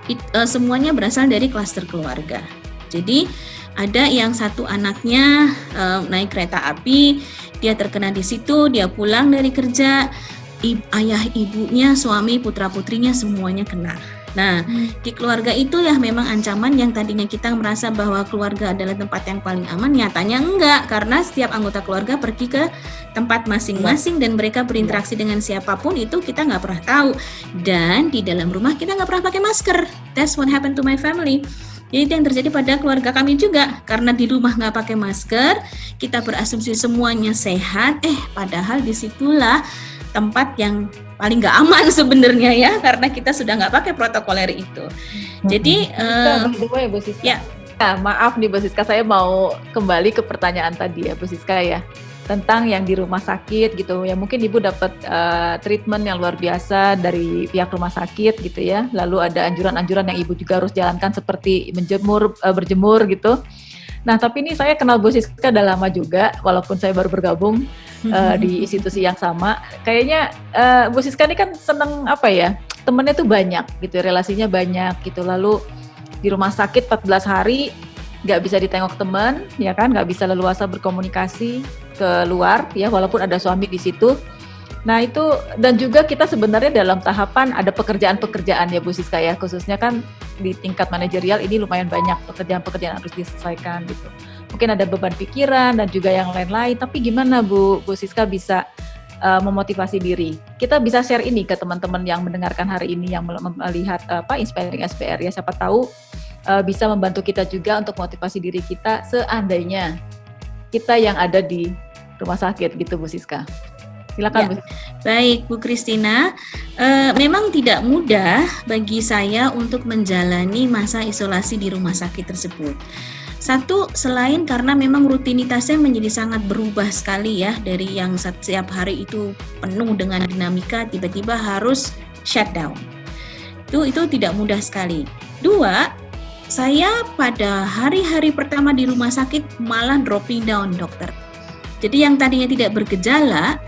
itu semuanya berasal dari klaster keluarga. Jadi ada yang satu anaknya naik kereta api, dia terkena di situ, dia pulang dari kerja, ayah ibunya, suami, putra putrinya semuanya kena. Nah, di keluarga itu ya memang ancaman yang tadinya kita merasa bahwa keluarga adalah tempat yang paling aman, nyatanya enggak, karena setiap anggota keluarga pergi ke tempat masing-masing dan mereka berinteraksi dengan siapapun itu kita nggak pernah tahu. Dan di dalam rumah kita nggak pernah pakai masker. That's what happened to my family. Jadi itu yang terjadi pada keluarga kami juga, karena di rumah nggak pakai masker, kita berasumsi semuanya sehat, padahal disitulah tempat yang paling nggak aman sebenarnya ya, karena kita sudah nggak pakai protokoler itu. Jadi, Bu Siska. Ya. Nah, maaf nih Bu Siska, saya mau kembali ke pertanyaan tadi ya Bu Siska ya, tentang yang di rumah sakit gitu ya, mungkin Ibu dapat treatment yang luar biasa dari pihak rumah sakit gitu ya, lalu ada anjuran-anjuran yang Ibu juga harus jalankan seperti berjemur gitu. Nah, tapi ini saya kenal Bu Siska udah lama juga, walaupun saya baru bergabung di institusi yang sama. Kayaknya Bu Siska ini kan seneng temennya tuh banyak gitu, relasinya banyak gitu. Lalu di rumah sakit 14 hari nggak bisa ditengok teman, ya kan, nggak bisa leluasa berkomunikasi keluar ya, walaupun ada suami di situ. Nah itu, dan juga kita sebenarnya dalam tahapan ada pekerjaan-pekerjaan ya Bu Siska ya, khususnya kan di tingkat manajerial ini lumayan banyak pekerjaan-pekerjaan harus diselesaikan gitu. Mungkin ada beban pikiran dan juga yang lain-lain, tapi gimana Bu Siska bisa memotivasi diri? Kita bisa share ini ke teman-teman yang mendengarkan hari ini, yang melihat Inspiring SBR ya, siapa tahu bisa membantu kita juga untuk motivasi diri kita seandainya kita yang ada di rumah sakit gitu Bu Siska. Silakan, Bu. Baik, Bu Christina. Memang tidak mudah bagi saya untuk menjalani masa isolasi di rumah sakit tersebut. Satu, selain karena memang rutinitasnya menjadi sangat berubah sekali ya, dari yang setiap hari itu penuh dengan dinamika, tiba-tiba harus shutdown. Itu tidak mudah sekali. Dua, saya pada hari-hari pertama di rumah sakit malah dropping down, dokter. Jadi yang tadinya tidak bergejala,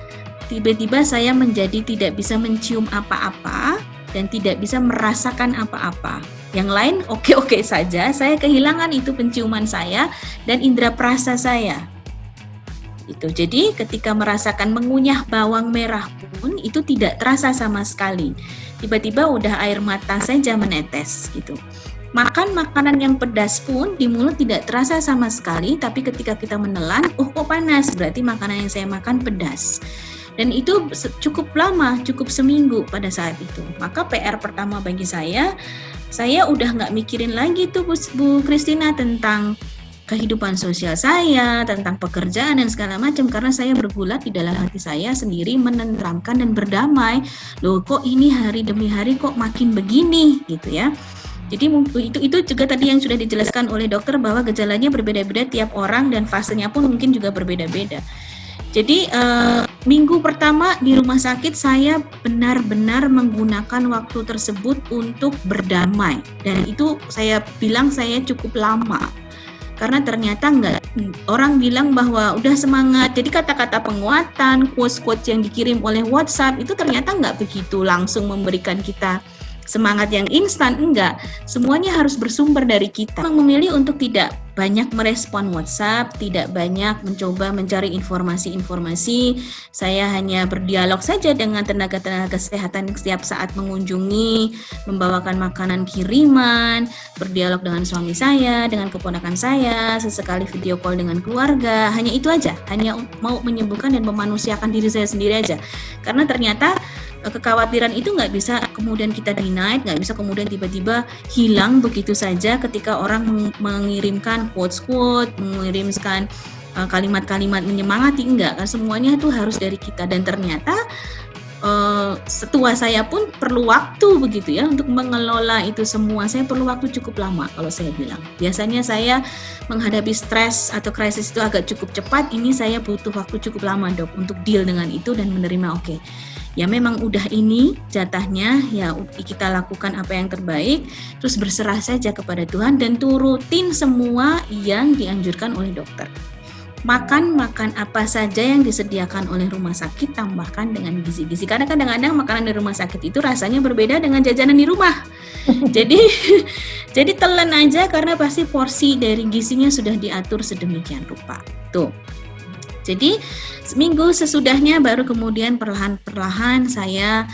tiba-tiba saya menjadi tidak bisa mencium apa-apa dan tidak bisa merasakan apa-apa. Yang lain oke-oke saja, saya kehilangan itu penciuman saya dan indera perasa saya. Jadi ketika merasakan mengunyah bawang merah pun itu tidak terasa sama sekali. Tiba-tiba udah air mata saja menetes gitu. Makan makanan yang pedas pun di mulut tidak terasa sama sekali, tapi ketika kita menelan, kok panas, berarti makanan yang saya makan pedas. Dan itu cukup lama, cukup seminggu pada saat itu. Maka PR pertama bagi saya udah nggak mikirin lagi tuh Bu Christina tentang kehidupan sosial saya, tentang pekerjaan dan segala macam, karena saya bergulat di dalam hati saya sendiri, menenteramkan dan berdamai. Loh, kok ini hari demi hari kok makin begini gitu ya. Jadi itu juga tadi yang sudah dijelaskan oleh dokter, bahwa gejalanya berbeda-beda tiap orang dan fasenya pun mungkin juga berbeda-beda. Jadi minggu pertama di rumah sakit saya benar-benar menggunakan waktu tersebut untuk berdamai, dan itu saya bilang saya cukup lama, karena ternyata orang bilang bahwa udah semangat, jadi kata-kata penguatan, quotes-quotes yang dikirim oleh WhatsApp itu ternyata nggak begitu langsung memberikan kita semangat yang instan, enggak. Semuanya harus bersumber dari kita. Memilih untuk tidak banyak merespon WhatsApp, tidak banyak mencoba mencari informasi-informasi. Saya hanya berdialog saja dengan tenaga-tenaga kesehatan setiap saat mengunjungi, membawakan makanan kiriman, berdialog dengan suami saya, dengan keponakan saya, sesekali video call dengan keluarga. Hanya itu aja, hanya mau menyembuhkan dan memanusiakan diri saya sendiri aja. Karena ternyata kekhawatiran itu nggak bisa kemudian kita deny, nggak bisa kemudian tiba-tiba hilang begitu saja ketika orang mengirimkan quotes-quotes, mengirimkan kalimat-kalimat menyemangati, enggak kan, semuanya itu harus dari kita. Dan ternyata setua saya pun perlu waktu begitu ya untuk mengelola itu semua. Saya perlu waktu cukup lama kalau saya bilang. Biasanya saya menghadapi stres atau krisis itu agak cukup cepat. Ini saya butuh waktu cukup lama, Dok, untuk deal dengan itu dan menerima oke. Ya memang udah ini jatahnya, ya kita lakukan apa yang terbaik, terus berserah saja kepada Tuhan dan turutin semua yang dianjurkan oleh dokter. Makan apa saja yang disediakan oleh rumah sakit, tambahkan dengan gizi-gizi. Karena kadang-kadang makanan di rumah sakit itu rasanya berbeda dengan jajanan di rumah. Jadi telan aja karena pasti porsi dari gizinya sudah diatur sedemikian rupa. Tuh. Jadi seminggu sesudahnya baru kemudian perlahan-perlahan saya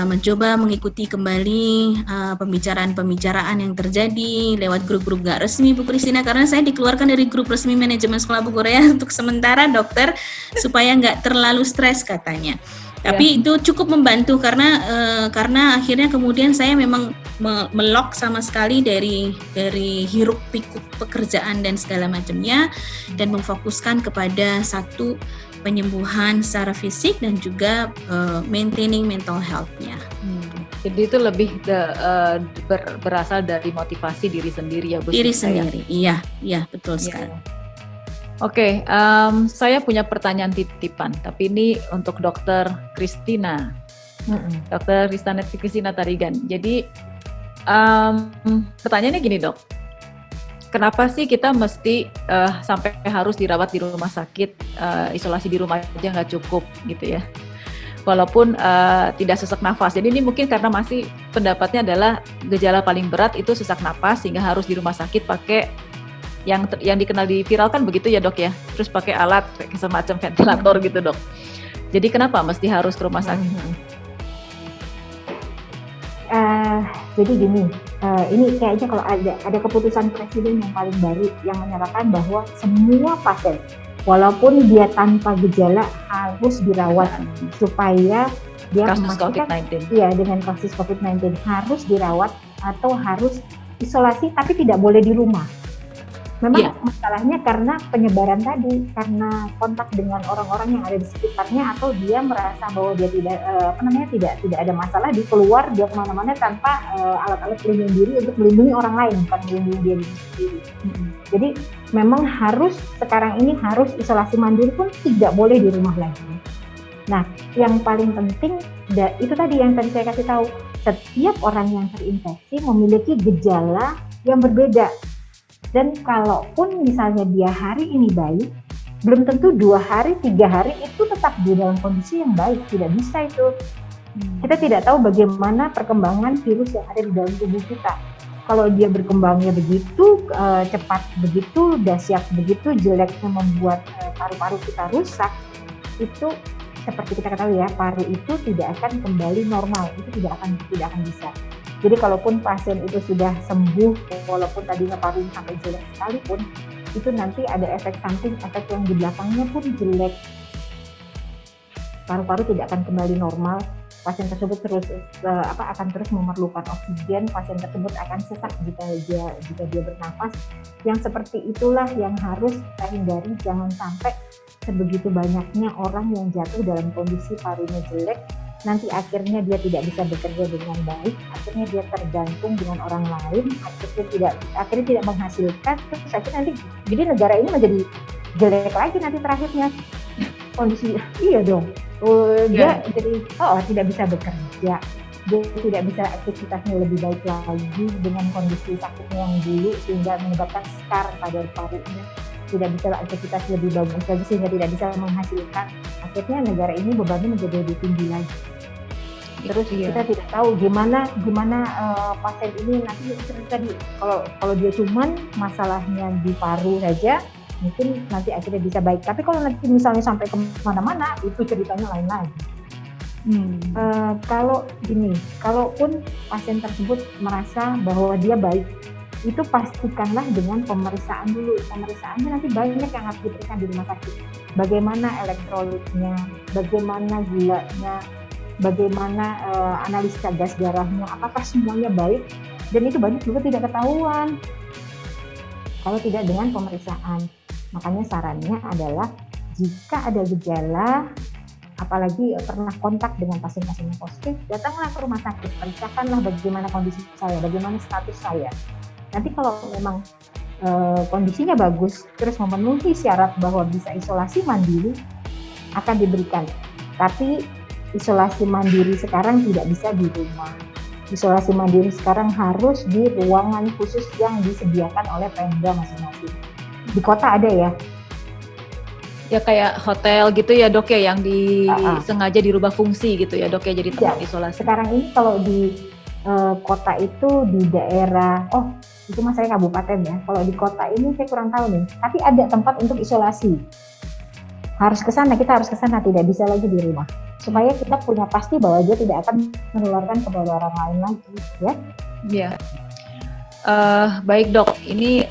mencoba mengikuti kembali pembicaraan-pembicaraan yang terjadi lewat grup-grup gak resmi, Bu Christina, karena saya dikeluarkan dari grup resmi manajemen sekolah Bu Goraya untuk sementara, dokter, supaya nggak terlalu stres katanya. Tapi itu cukup membantu karena akhirnya kemudian saya memang melok sama sekali dari hiruk pikuk pekerjaan dan segala macamnya dan memfokuskan kepada satu penyembuhan secara fisik dan juga maintaining mental health-nya. Jadi itu lebih berasal dari motivasi diri sendiri ya, Bu. Diri sendiri, iya betul sekali. Oke, saya punya pertanyaan titipan, tapi ini untuk Dokter Christina, Dokter Christina Tarigan. Jadi pertanyaannya gini, Dok, kenapa sih kita mesti sampai harus dirawat di rumah sakit, isolasi di rumah aja nggak cukup gitu ya? Walaupun tidak sesak nafas. Jadi ini mungkin karena masih pendapatnya adalah gejala paling berat itu sesak nafas sehingga harus di rumah sakit pakai yang dikenal di viral kan begitu ya, Dok ya. Terus pakai alat semacam ventilator gitu, Dok. Jadi kenapa mesti harus ke rumah sakit? Jadi gini, ini kayaknya kalau ada keputusan presiden yang paling baru yang menyatakan bahwa semua pasien walaupun dia tanpa gejala harus dirawat supaya dia kasus COVID-19. Iya, dengan kasus COVID-19 harus dirawat atau harus isolasi tapi tidak boleh di rumah. Memang masalahnya karena penyebaran tadi, karena kontak dengan orang-orang yang ada di sekitarnya atau dia merasa bahwa dia tidak ada masalah, dia keluar dia kemana-mana tanpa alat-alat pelindung diri untuk melindungi orang lain, bukan melindungi diri sendiri. Jadi memang sekarang ini harus isolasi mandiri pun tidak boleh di rumah lagi. Nah, yang paling penting itu tadi yang tadi saya kasih tahu, setiap orang yang terinfeksi memiliki gejala yang berbeda. Dan kalaupun misalnya dia hari ini baik, belum tentu 2 hari, 3 hari itu tetap di dalam kondisi yang baik. Tidak bisa itu. Kita tidak tahu bagaimana perkembangan virus yang ada di dalam tubuh kita. Kalau dia berkembangnya begitu cepat, begitu dahsyat, begitu jeleknya membuat paru-paru kita rusak, itu seperti kita ketahui ya, paru itu tidak akan kembali normal. Itu tidak akan bisa. Jadi kalaupun pasien itu sudah sembuh, walaupun tadinya parunya sampai jelek sekalipun, itu nanti ada efek samping, efek yang di belakangnya pun jelek. Paru-paru tidak akan kembali normal, pasien tersebut akan terus memerlukan oksigen, pasien tersebut akan sesak jika dia bernafas. Yang seperti itulah yang harus kita hindari, jangan sampai sebegitu banyaknya orang yang jatuh dalam kondisi parunya jelek, nanti akhirnya dia tidak bisa bekerja dengan baik, akhirnya dia tergantung dengan orang lain, akhirnya tidak menghasilkan, terus akhirnya nanti jadi negara ini menjadi jelek lagi nanti terakhirnya kondisi. Iya dong, dia jadi tidak bisa bekerja, dia tidak bisa aktivitasnya lebih baik lagi dengan kondisi sakitnya yang dulu sehingga menyebabkan scar pada parunya, tidak bisa aktivitas lebih bagus lagi sehingga tidak bisa menghasilkan. Akhirnya negara ini bebannya menjadi lebih tinggi lagi. Terus kita tidak tahu gimana pasien ini nanti tadi kalau dia cuman masalahnya di paru saja, mungkin nanti akhirnya bisa baik. Tapi kalau nanti misalnya sampai kemana-mana, itu ceritanya lain lagi. Kalaupun pasien tersebut merasa bahwa dia baik, itu pastikanlah dengan pemeriksaan dulu. Pemeriksaannya nanti banyak yang harus diberikan di rumah sakit. Bagaimana elektrolitnya, bagaimana gulanya, bagaimana analisa gas darahnya, apakah semuanya baik, dan itu banyak juga tidak ketahuan kalau tidak dengan pemeriksaan. Makanya sarannya adalah jika ada gejala apalagi pernah kontak dengan pasien-pasien yang positif, datanglah ke rumah sakit, periksakanlah bagaimana kondisi saya, bagaimana status saya. Nanti kalau memang kondisinya bagus, terus memenuhi syarat bahwa bisa isolasi mandiri, akan diberikan. Tapi isolasi mandiri sekarang tidak bisa di rumah. Isolasi mandiri sekarang harus di ruangan khusus yang disediakan oleh Pemda masing-masing. Di kota ada ya. Ya kayak hotel gitu ya dok ya, yang sengaja dirubah fungsi gitu ya dok ya, jadi tempat isolasi. Sekarang ini kalau di kota itu di daerah, itu mas saya kabupaten ya. Kalau di kota ini saya kurang tahu nih. Tapi ada tempat untuk isolasi. Kita harus ke sana, tidak bisa lagi di rumah. Supaya kita punya pasti bahwa dia tidak akan menularkan kepada orang lain lagi, ya. Iya. Baik dok, ini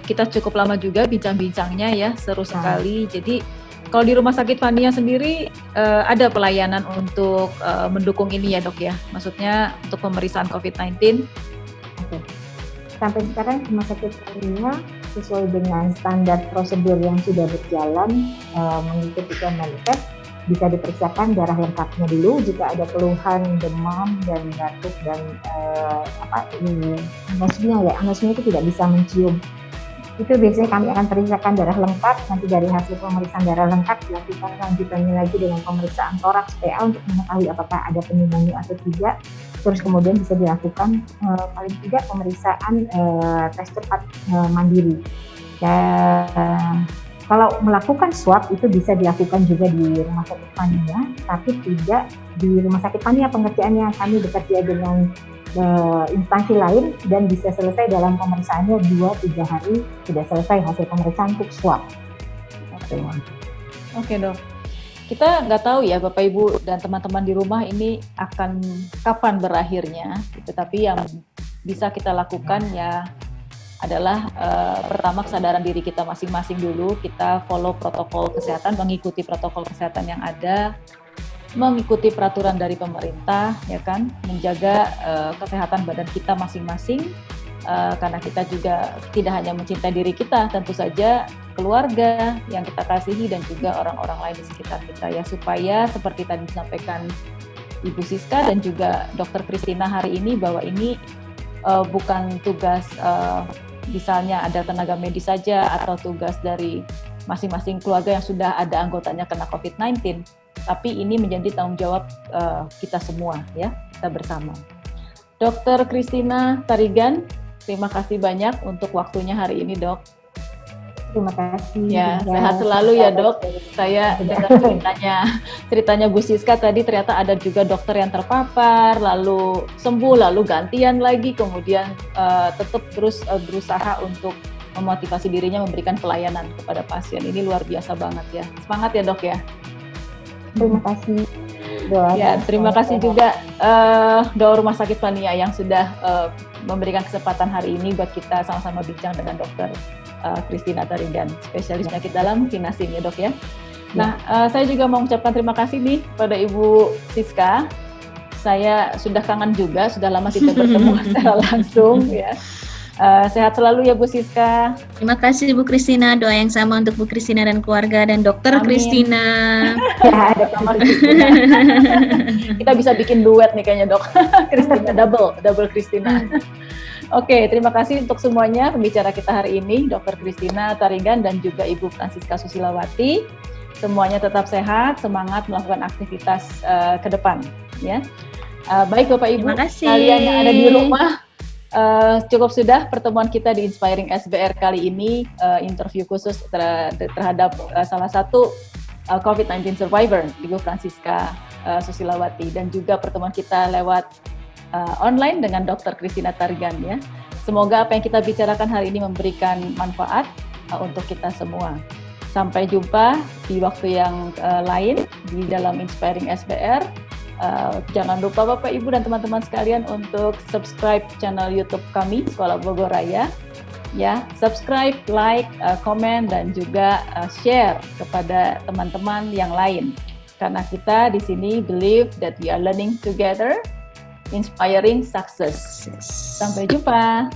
kita cukup lama juga bincang-bincangnya ya, seru sekali. Jadi kalau di Rumah Sakit Fania sendiri ada pelayanan untuk mendukung ini ya dok ya, maksudnya untuk pemeriksaan COVID-19. Oke. Sampai sekarang Rumah Sakit Fania sesuai dengan standar prosedur yang sudah berjalan mengikuti Kemenkes, bisa diperiksakan darah lengkapnya dulu jika ada keluhan demam dan batuk dan anosmia itu tidak bisa mencium. Itu biasanya kami akan periksakan darah lengkap, nanti dari hasil pemeriksaan darah lengkap dilakukan lanjutannya lagi dengan pemeriksaan toraks PA untuk mengetahui apakah ada pneumonia atau tidak. Terus kemudian bisa dilakukan paling tidak pemeriksaan tes cepat mandiri. Kalau melakukan swab itu bisa dilakukan juga di Rumah Sakit Fania, tapi tidak di Rumah Sakit Fania pengertiannya kami bekerja dengan instansi lain dan bisa selesai dalam pemeriksaannya 2-3 hari sudah selesai hasil pemeriksaan untuk swab. Oke dok. Kita nggak tahu ya Bapak Ibu dan teman-teman di rumah ini akan kapan berakhirnya, tetapi yang bisa kita lakukan ya adalah pertama kesadaran diri kita masing-masing dulu, kita follow protokol kesehatan, mengikuti protokol kesehatan yang ada, mengikuti peraturan dari pemerintah, ya kan, menjaga kesehatan badan kita masing-masing, karena kita juga tidak hanya mencintai diri kita, tentu saja keluarga yang kita kasihi dan juga orang-orang lain di sekitar kita ya, supaya seperti tadi disampaikan Ibu Siska dan juga Dr. Christina hari ini bahwa ini bukan tugas misalnya ada tenaga medis saja atau tugas dari masing-masing keluarga yang sudah ada anggotanya kena COVID-19, tapi ini menjadi tanggung jawab kita semua ya, kita bersama. Dr. Christina Tarigan, terima kasih banyak untuk waktunya hari ini dok. Terima kasih. Ya, sehat selalu ya dok. Saya dengar ceritanya Bu Siska tadi, ternyata ada juga dokter yang terpapar, lalu sembuh, lalu gantian lagi, kemudian tetap terus berusaha untuk memotivasi dirinya memberikan pelayanan kepada pasien. Ini luar biasa banget ya. Semangat ya dok ya. Terima kasih. Terima kasih juga Doa Rumah Sakit Fania yang sudah memberikan kesempatan hari ini buat kita sama-sama bincang dengan Dr. Christina Tarigan, spesialis penyakit dalam Kinasim ya dok ya. Nah, saya juga mau mengucapkan terima kasih nih pada Ibu Siska. Saya sudah kangen juga, sudah lama tidak bertemu secara langsung ya. Sehat selalu ya Bu Siska. Terima kasih Bu Christina, doa yang sama untuk Bu Christina dan keluarga dan Dokter Christina. Ya, ada kamar Christina. Kita bisa bikin duet nih kayaknya dok. Christina double Christina. Oke, terima kasih untuk semuanya pembicara kita hari ini, Dr. Christina Tarigan dan juga Ibu Francisca Susilawati. Semuanya tetap sehat, semangat melakukan aktivitas ke depan ya. Baik Bapak Ibu kalian yang ada di rumah, cukup sudah pertemuan kita di Inspiring SBR kali ini, interview khusus terhadap salah satu COVID-19 survivor, Ibu Francisca Susilawati, dan juga pertemuan kita lewat online dengan Dr. Christina Tarigan ya. Semoga apa yang kita bicarakan hari ini memberikan manfaat untuk kita semua. Sampai jumpa di waktu yang lain di dalam Inspiring SBR. Jangan lupa Bapak Ibu dan teman-teman sekalian untuk subscribe channel YouTube kami Sekolah Bogor Raya. Ya, subscribe, like, komen dan juga share kepada teman-teman yang lain. Karena kita di sini believe that we are learning together, inspiring success. Sampai jumpa.